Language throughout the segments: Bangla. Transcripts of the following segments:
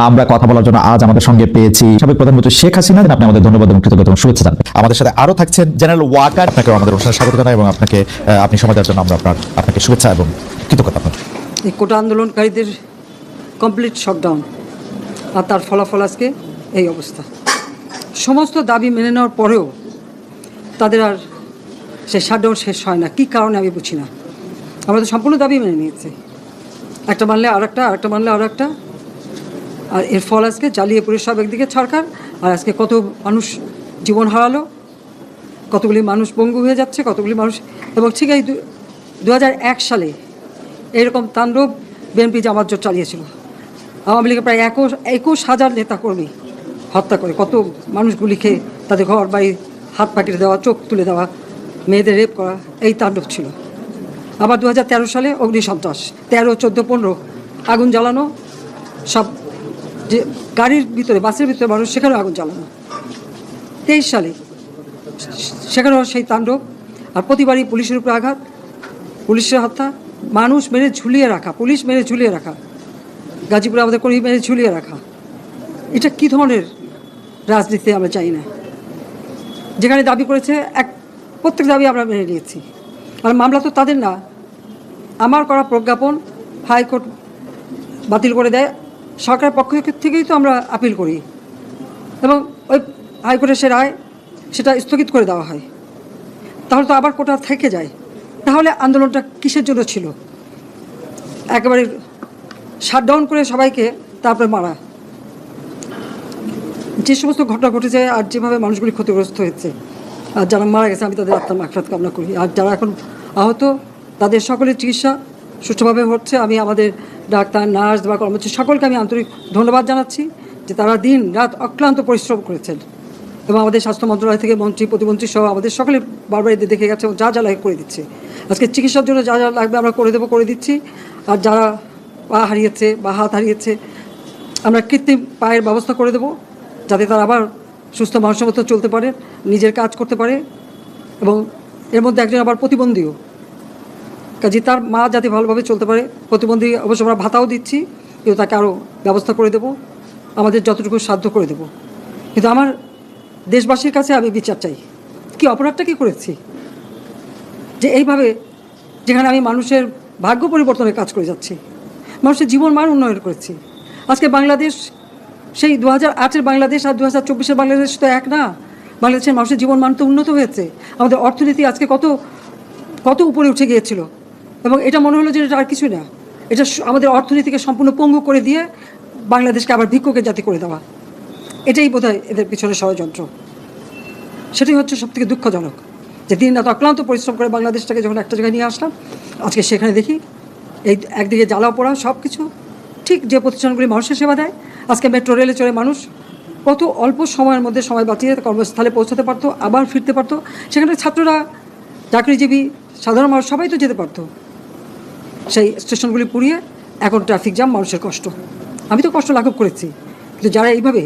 আমরা কথা বলার জন্য আজ আমাদের সঙ্গে পেয়েছি সাবেক প্রধানমন্ত্রী শেখ হাসিনা। আপনি আমাদের ধন্যবাদ এবং কৃতজ্ঞতা এবং শুভেচ্ছা জানাবেন। আমাদের সাথে আরো থাকছেন জেনারেল ওয়াকার। আপনাকে আমাদের অনুষ্ঠানে স্বাগত জানাই এবং আপনি সময় দেওয়ার জন্য আমরা আপনাকে শুভেচ্ছা এবং কৃতজ্ঞতা। এই কোটা আন্দোলনকারীদের কমপ্লিট শটডাউন আর তার ফলাফল আজকে এই অবস্থা। সমস্ত দাবি মেনে নেওয়ার পরেও তাদের আর সেই শাটডাউন শেষ হয় না। কী কারণে আমি বুঝি না। আমরা তো সম্পূর্ণ দাবি মেনে নিয়েছি, একটা মানলে আর একটা মানলে আর একটা। আর এর ফল আজকে জ্বালিয়ে পুড়ে সব একদিকে সরকার, আর আজকে কত মানুষ জীবন হারালো, কতগুলি মানুষ পঙ্গু হয়ে যাচ্ছে, কতগুলি মানুষ। এবং ঠিক এই 2001 সালে এরকম তাণ্ডব বিএনপি জামাত জোট চালিয়েছিল। আওয়ামী লীগের প্রায় 21,000 নেতাকর্মী হত্যা করে, কত মানুষগুলি খেয়ে তাদের ঘর বাড়ি হাত পাকিয়ে দেওয়া, চোখ তুলে দেওয়া, মেয়েদের রেপ করা, এই তাণ্ডব ছিল। আবার 2013 সালে অগ্নিসন্ত্রাস, 13, 14, 15 আগুন জ্বালানো, সব যে গাড়ির ভিতরে বাসের ভিতরে মানুষ, সেখানেও আগুন জ্বালানো। 23 সালে সেখানেও সেই তাণ্ডব। আর প্রতিবারই পুলিশের উপরে আঘাত, পুলিশের হত্যা, মানুষ মেরে ঝুলিয়ে রাখা, পুলিশ মেরে ঝুলিয়ে রাখা, গাজীপুরে আমাদের কর্মী মেরে ঝুলিয়ে রাখা। এটা কী ধরনের রাজনীতি আমরা চাই না। যেখানে দাবি করেছে প্রত্যেক দাবি আমরা মেনে নিয়েছি। আর মামলা তো তাদের না, আমার করা প্রজ্ঞাপন হাইকোর্ট বাতিল করে দেয়। সরকারের পক্ষ থেকেই তো আমরা আপিল করি এবং ওই হাইকোর্টের সে রায় সেটা স্থগিত করে দেওয়া হয়। তাহলে তো আবার কোটা থেকে যায়। তাহলে আন্দোলনটা কিসের জন্য ছিল? একেবারে শাটডাউন করে সবাইকে তারপরে মারা। যে সমস্ত ঘটনা ঘটেছে আর যেভাবে মানুষগুলি ক্ষতিগ্রস্ত হয়েছে আর যারা মারা গেছে, আমি তাদের আত্মার মাগফিরাত কামনা করি। আর যারা এখন আহত, তাদের সকলের চিকিৎসা সুষ্ঠুভাবে হচ্ছে। আমি আমাদের ডাক্তার, নার্স বা কর্মচারী সকলকে আমি আন্তরিক ধন্যবাদ জানাচ্ছি যে তারা দিন রাত অক্লান্ত পরিশ্রম করেছেন। এবং আমাদের স্বাস্থ্য মন্ত্রণালয় থেকে মন্ত্রী, প্রতিমন্ত্রী সহ আমাদের সকলে বারবার এদের দেখে গেছে এবং যা যা লাগে করে দিচ্ছে। আজকে চিকিৎসার জন্য যা যা লাগবে আমরা করে দিচ্ছি। আর যারা পা হারিয়েছে বা হাত হারিয়েছে, আমরা কৃত্রিম পায়ের ব্যবস্থা করে দেবো, যাতে তারা আবার সুস্থ মানুষের মতো চলতে পারে, নিজের কাজ করতে পারে। এবং এর মধ্যে একজন আবার প্রতিবন্ধীও, কাজে তার মা যাতে ভালোভাবে চলতে পারে। প্রতিবন্ধী অবশ্য আমরা ভাতাও দিচ্ছি, কিন্তু তাকে আরও ব্যবস্থা করে দেবো, আমাদের যতটুকু সাধ্য করে দেবো। কিন্তু আমার দেশবাসীর কাছে আমি বিচার চাই, কি অপরাধটা কী করেছি যে এইভাবে, যেখানে আমি মানুষের ভাগ্য পরিবর্তনের কাজ করে যাচ্ছি, মানুষের জীবন মান উন্নয়ন করেছি। আজকে বাংলাদেশ সেই 2008-এর বাংলাদেশ আর 2024-এর বাংলাদেশ তো এক না। বাংলাদেশের মানুষের জীবন মান তো উন্নত হয়েছে। আমাদের অর্থনীতি আজকে কত উপরে উঠে গিয়েছিল এবং এটা মনে হলো যে এটা আর কিছুই না। এটা আমাদের অর্থনীতিকে সম্পূর্ণ পঙ্গু করে দিয়ে বাংলাদেশকে আবার ভিক্ষুকের জাতি করে দেওয়া। এটাই বোধহয় এদের পিছনে ষড়যন্ত্র। সেটাই হচ্ছে সবথেকে দুঃখজনক যে দিন রাত অক্লান্ত পরিশ্রম করে বাংলাদেশটাকে যখন একটা জায়গায় নিয়ে আসলাম, আজকে সেখানে দেখি এই একদিকে জ্বালা পোড়া সব কিছু। ঠিক যে প্রতিষ্ঠানগুলি মানুষের সেবা দেয়, আজকে মেট্রো রেলে চড়ে মানুষ কত অল্প সময়ের মধ্যে সময় বাঁচিয়ে কর্মস্থলে পৌঁছাতে পারতো, আবার ফিরতে পারতো। সেখানে ছাত্ররা, চাকরিজীবী, সাধারণ মানুষ সবাই তো যেতে পারতো। সেই স্টেশনগুলি পুড়িয়ে এখন ট্রাফিক জ্যাম, মানুষের কষ্ট। আমি তো কষ্ট লাঘব করেছি, কিন্তু যারা এইভাবে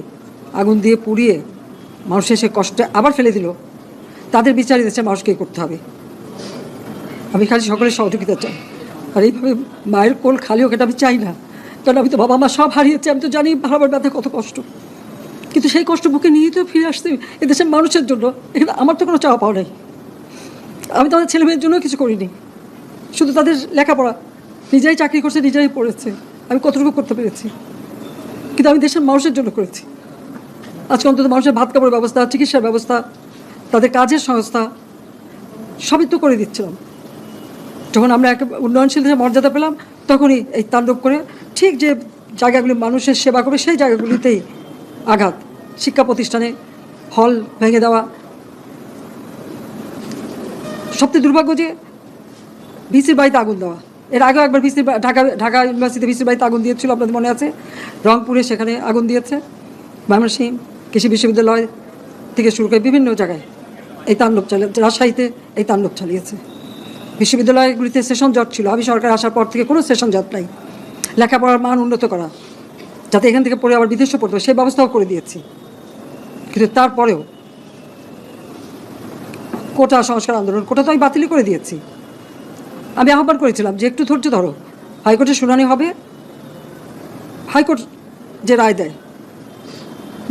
আগুন দিয়ে পুড়িয়ে মানুষের সে কষ্টে আবার ফেলে দিল, তাদের বিচার দেশে মানুষকেই করতে হবে। আমি খালি সকলের সহযোগিতা চাই। আর এইভাবে মায়ের কোল খালি হোক এটা আমি চাই না, কারণ আমি তো বাবা মা সব হারিয়েছি। আমি তো জানি হারাবার ব্যথা কত কষ্ট, কিন্তু সেই কষ্ট বুকে নিয়েই তো ফিরে আসতে এদেশের মানুষের জন্য। এখানে আমার তো কোনো চাওয়া পাওয়া নাই। আমি তাদের ছেলে মেয়ের জন্য কিছু করিনি, শুধু তাদের লেখাপড়া, নিজেরাই চাকরি করছে, নিজেরাই পড়েছে। আমি কতটুকু করতে পেরেছি, কিন্তু আমি দেশের মানুষের জন্য করেছি। আজকে অন্তত মানুষের ভাত কাপড়ের ব্যবস্থা, চিকিৎসার ব্যবস্থা, তাদের কাজের সংস্থা সবই তো করে দিচ্ছিলাম। যখন আমরা এক উন্নয়নশীল দেশের মর্যাদা পেলাম, তখনই এই তাণ্ডব করে ঠিক যে জায়গাগুলি মানুষের সেবা করবে সেই জায়গাগুলিতেই আঘাত। শিক্ষা প্রতিষ্ঠানে হল ভেঙে দেওয়া। সবচেয়ে দুর্ভাগ্য যে ভিসির বাড়িতে আগুন দেওয়া। এর আগেও একবার ঢাকা ইউনিভার্সিটি ভিসির বাড়িতে আগুন দিয়েছিল, আপনাদের মনে আছে। রংপুরে সেখানে আগুন দিয়েছে। ময়মনসিংহ কৃষি বিশ্ববিদ্যালয় থেকে শুরু করে বিভিন্ন জায়গায় এই তাণ্ডব চালিয়েছে। রাজশাহীতে এই তাণ্ডব চালিয়েছে। বিশ্ববিদ্যালয়গুলিতে সেশন জট ছিল। আমি সরকার আসার পর থেকে কোনো সেশন জট নাই। লেখাপড়ার মান উন্নত করা, যাতে এখান থেকে পড়ে আবার বিদেশে পড়তে হবে, সেই ব্যবস্থাও করে দিয়েছি। কিন্তু তারপরেও কোটা সংস্কার আন্দোলন, কোটা তো আমি বাতিল করে দিয়েছি। আমি আহ্বান করেছিলাম যে একটু ধৈর্য ধরো, হাইকোর্টে শুনানি হবে। হাইকোর্ট যে রায় দেয়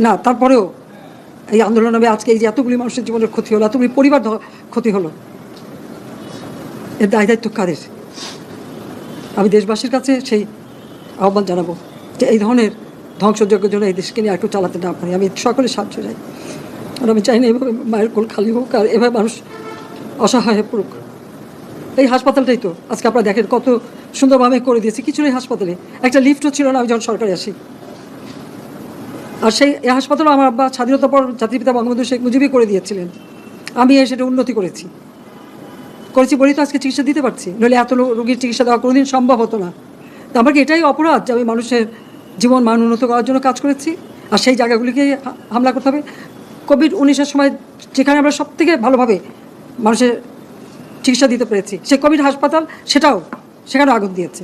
না, তারপরেও এই আন্দোলন হবে আজকে এই যে এতগুলি মানুষের জীবনের ক্ষতি হলো, এতগুলি পরিবার ক্ষতি হলো, এর দায় দায়িত্ব কাদের? আমি দেশবাসীর কাছে সেই আহ্বান জানাবো যে এই ধরনের ধ্বংসযজ্ঞের জন্য এই দেশকে নিয়ে একটু চালাতে না পারি। আমি সকলের সাহায্য চাই, আর আমি চাই না এভাবে মায়ের কোল খালি হোক আর এভাবে মানুষ অসহায় হয়ে পড়ুক। এই হাসপাতালটাই তো আজকে আপনারা দেখেন কত সুন্দরভাবে করে দিয়েছে, কিছু নেই হাসপাতালে, একটা লিফটও ছিল না আমি যখন সরকারে আসি। আর এই হাসপাতালও আমার আব্বা স্বাধীনতার পর জাতির পিতা বঙ্গবন্ধু শেখ মুজিবই করে দিয়েছিলেন, আমি সেটা উন্নতি করেছি বলেই তো আজকে চিকিৎসা দিতে পারছি, নইলে এত রোগীর চিকিৎসা দেওয়া কোনোদিন সম্ভব হতো না। তো আমার কি এটাই অপরাধ যে আমি মানুষের জীবন মান উন্নত করার জন্য কাজ করেছি, আর সেই জায়গাগুলিকে হামলা করতে হবে? কোভিড-19-এর সময় যেখানে আমরা সব থেকে ভালোভাবে মানুষের চিকিৎসা দিতে পেরেছি, সেই কোভিড হাসপাতাল সেখানে আগুন দিয়েছে।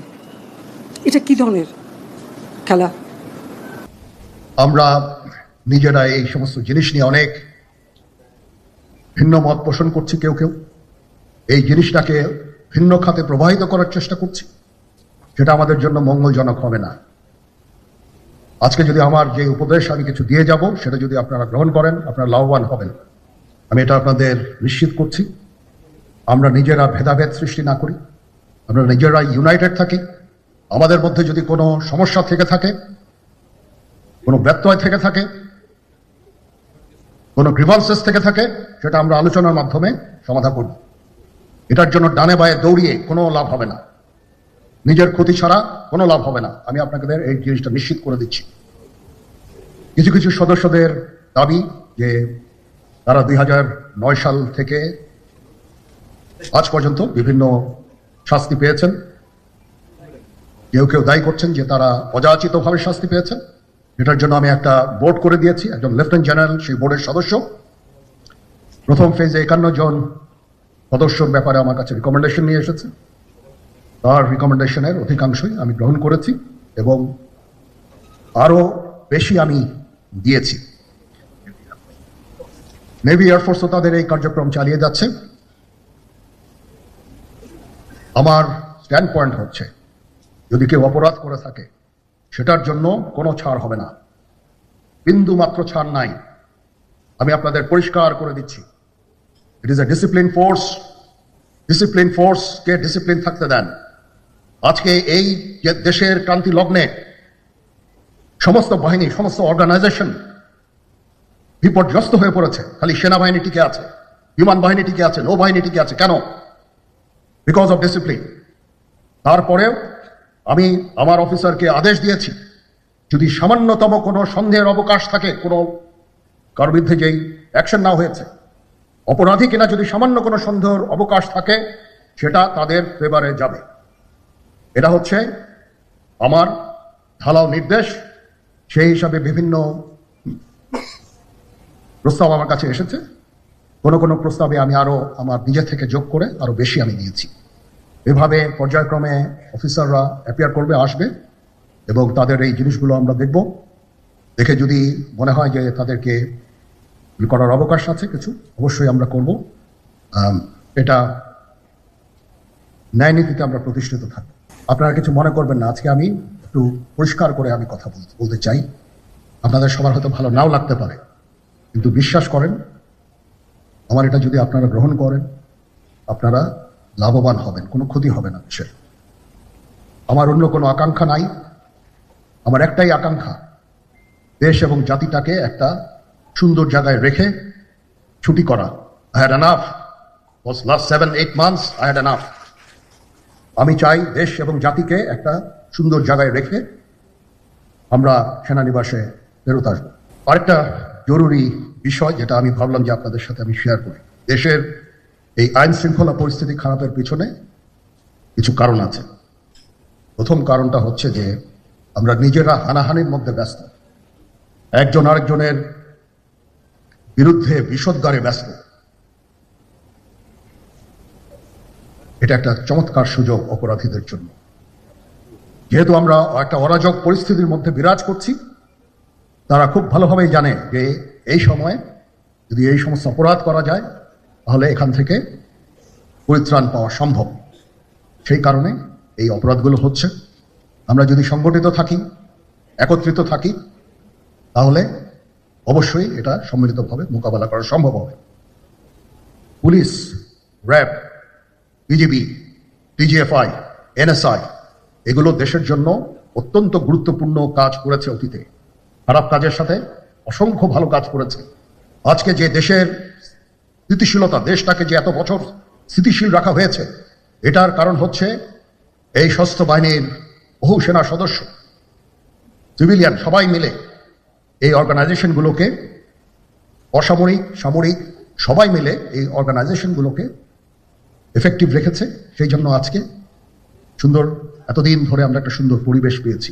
এটা কী ধরনের খেলা? আমরা নিজেরা এই সমস্ত জিনিস নিয়ে অনেক ভিন্ন মত পোষণ করছি, কেউ কেউ এই জিনিসটাকে ভিন্ন খাতে প্রবাহিত করার চেষ্টা করছি, সেটা আমাদের জন্য মঙ্গলজনক হবে না। আজকে যদি আমার যে উপদেশ আমি কিছু দিয়ে যাব, সেটা যদি আপনারা গ্রহণ করেন, আপনারা লাভবান হবেন, আমি এটা আপনাদের নিশ্চিত করছি। আমরা নিজেরা ভেদাভেদ সৃষ্টি না করি, আমরা নিজেরা ইউনাইটেড থাকি। আমাদের মধ্যে যদি কোনো সমস্যা থেকে থাকে, কোনো ব্যত্যয় থেকে থাকে, কোনো গ্রিভান্সেস থেকে থাকে, সেটা আমরা আলোচনার মাধ্যমে সমাধান করব। এটার জন্য ডানে বায়ে দৌড়িয়ে কোনো লাভ হবে না, নিজের ক্ষতি ছাড়া কোনো লাভ হবে না, আমি আপনাদের এই জিনিসটা নিশ্চিত করে দিচ্ছি। কিছু কিছু সদস্যদের দাবি যে তারা 2009 সাল থেকে আজ পর্যন্ত বিভিন্ন শাস্তি পেয়েছেন, কেউ কেউ দায়ী করছেন যে তারা অযাচিতভাবে শাস্তি পেয়েছেন। এটার জন্য আমি একটা বোর্ড করে দিয়েছি, একজন লেফটেন্যান্ট জেনারেল সেই বোর্ডের সদস্য। প্রথম ফেজে 51 জন সদস্যর ব্যাপারে আমার কাছে রিকমেন্ডেশন নিয়ে এসেছে, তার রিকমেন্ডেশনের অধিকাংশই আমি গ্রহণ করেছি এবং আরো বেশি আমি দিয়েছি। নেভি এয়ারফোর্সও তাদের এই কার্যক্রম চালিয়ে যাচ্ছে। আমার স্ট্যান্ড পয়েন্ট হচ্ছে, যদি কেউ অপরাধ করে থাকে সেটার জন্য কোনো ছাড় হবে না, বিন্দু মাত্র ছাড় নাই। আমি আপনাদের পরিষ্কার করে দিচ্ছি, it is a discipline force. Discipline ফোর্সকে ডিসিপ্লিন থাকতে দেন। আজকে এই যে দেশের ক্রান্তি লগ্নে সমস্ত বাহিনী, সমস্ত অর্গানাইজেশন বিপর্যস্ত হয়ে পড়েছে। খালি সেনাবাহিনী টিকে আছে, বিমান বাহিনী টিকে আছে, নৌবাহিনী টিকে আছে। কেন? Because of discipline. তারপরেও আমি আমার অফিসারকে আদেশ দিয়েছি, যদি সামান্যতম কোনো সন্দেহের অবকাশ থাকে, কোনো কারোর বিরুদ্ধে যেই অ্যাকশন না হয়েছে, অপরাধী কিনা যদি সামান্য কোনো সন্দেহের অবকাশ থাকে, সেটা তাদের ফেভারে যাবে। এটা হচ্ছে আমার ঢালাও নির্দেশ। সেই হিসাবে বিভিন্ন প্রস্তাব আমার কাছে এসেছে। কোনো কোনো প্রস্তাবে আমি আরো আমার নিজে থেকে যোগ করে আরো বেশি আমি নিয়েছি। এভাবে পর্যায়ক্রমে অফিসাররা অ্যাপিয়ার করবে, আসবে, এবং তাদের এই জিনিসগুলো আমরা দেখব। দেখে যদি মনে হয় যে তাদেরকে করার অবকাশ আছে কিছু, অবশ্যই আমরা করব। এটা ন্যায় নীতিতে আমরা প্রতিষ্ঠিত থাকবো। আপনারা কিছু মনে করবেন না, আজকে আমি একটু পরিষ্কার করে আমি কথা বলতে চাই। আপনাদের সবার হয়তো ভালো নাও লাগতে পারে, কিন্তু বিশ্বাস করেন, আমার এটা যদি আপনারা গ্রহণ করেন, আপনারা লাভবান হবেন, কোনো ক্ষতি হবে না দেশের। আমার অন্য কোনো আকাঙ্ক্ষা নাই, আমার একটাই আকাঙ্ক্ষা, দেশ এবং জাতিটাকে একটা সুন্দর জায়গায় রেখে ছুটি করা। I had enough. Was last 7-8 months I had enough. আমি চাই দেশ এবং জাতিকে একটা সুন্দর জায়গায় রেখে আমরা সেনানিবাসে ফেরত আসবো। আরেকটা জরুরি বিষয় যেটা আমি ভাবলাম যে আপনাদের সাথে আমি শেয়ার করি, দেশের এই আইন শৃঙ্খলা পরিস্থিতি খারাপের পিছনে কিছু কারণ আছে। প্রথম কারণটা হচ্ছে যে আমরা নিজেরা হানাহানির মধ্যে ব্যস্ত, একজন আরেকজনের বিরুদ্ধে বিষোদ্গারে ব্যস্ত। এটা একটা চমৎকার সুযোগ অপরাধীদের জন্য। যেহেতু আমরা একটা অরাজক পরিস্থিতির মধ্যে বিরাজ করছি, তারা খুব ভালোভাবেই জানে যে এই সময়ে যদি এই সমস্ত অপরাধ করা যায়, তাহলে এখান থেকে পরিত্রাণ পাওয়া সম্ভব। সেই কারণে এই অপরাধগুলো হচ্ছে। আমরা যদি সংগঠিত থাকি, একত্রিত থাকি, তাহলে অবশ্যই এটা সম্মিলিতভাবে মোকাবেলা করা সম্ভব হবে। Police, RAB, BGB, DGFI, NSI এগুলো দেশের জন্য অত্যন্ত গুরুত্বপূর্ণ কাজ করেছে অতীতে, খারাপ কাজের সাথে অসংখ্য ভালো কাজ করেছে। আজকে যে দেশের স্থিতিশীলতা, দেশটাকে যে এত বছর স্থিতিশীল রাখা হয়েছে, এটার কারণ হচ্ছে এই সশস্ত্র বাহিনীর বহু সেনা সদস্য, সিভিলিয়ান সবাই মিলে এই অর্গানাইজেশনগুলোকে, অসামরিক সামরিক সবাই মিলে এই অর্গানাইজেশনগুলোকে এফেক্টিভ রেখেছে। সেই জন্য আজকে সুন্দর, এতদিন ধরে আমরা একটা সুন্দর পরিবেশ পেয়েছি।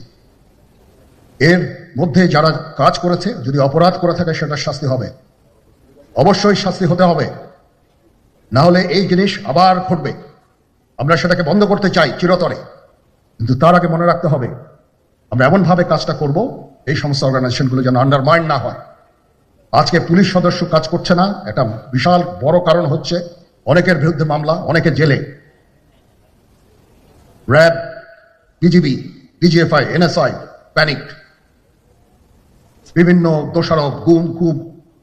এর মধ্যে যারা কাজ করেছে, যদি অপরাধ করে থাকে সেটার শাস্তি হবে, অবশ্যই শাস্তি হতে হবে, না হলে এই জিনিস আবার ঘটবে। আমরা সেটাকে বন্ধ করতে চাই চিরতরে, কিন্তু তার আগে মনে রাখতে হবে আমরা এমনভাবে কাজটা করব এই সমস্ত অর্গানাইজেশনগুলো যেন আন্ডারমাইন না হয়। আজকে পুলিশ সদস্য কাজ করছে না, একটা বিশাল বড় কারণ হচ্ছে অনেকের বিরুদ্ধে মামলা, অনেকে জেলে। RAB, BGB, DGFI, NSI panic, বিভিন্ন দোষারোপ,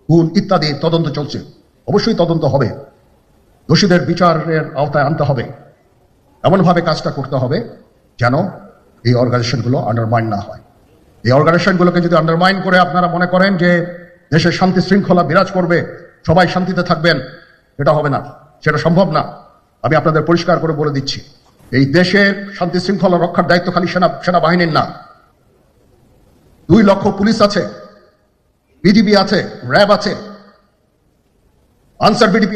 খুন ইত্যাদি তদন্ত চলছে। অবশ্যই তদন্ত হবে, দোষীদের বিচারের আওতায় আনতে হবে, এমনভাবে কাজটা করতে হবে যেন এই অর্গানাইজেশনগুলো আন্ডারমাইন না হয়। এই অর্গানাইজেশনগুলোকে যদি আন্ডারমাইন করে আপনারা মনে করেন যে দেশের শান্তি শৃঙ্খলা বিরাজ করবে, সবাই শান্তিতে থাকবেন, এটা হবে না, সেটা সম্ভব না। আমি আপনাদের পরিষ্কার করে বলে দিচ্ছি, এই দেশের শান্তি শৃঙ্খলা রক্ষার দায়িত্ব খালি সেনাবাহিনীর না। 2 লক্ষ পুলিশ আছে, বিজিবি আছে, র্যাব আছে, আনসার বিডিপি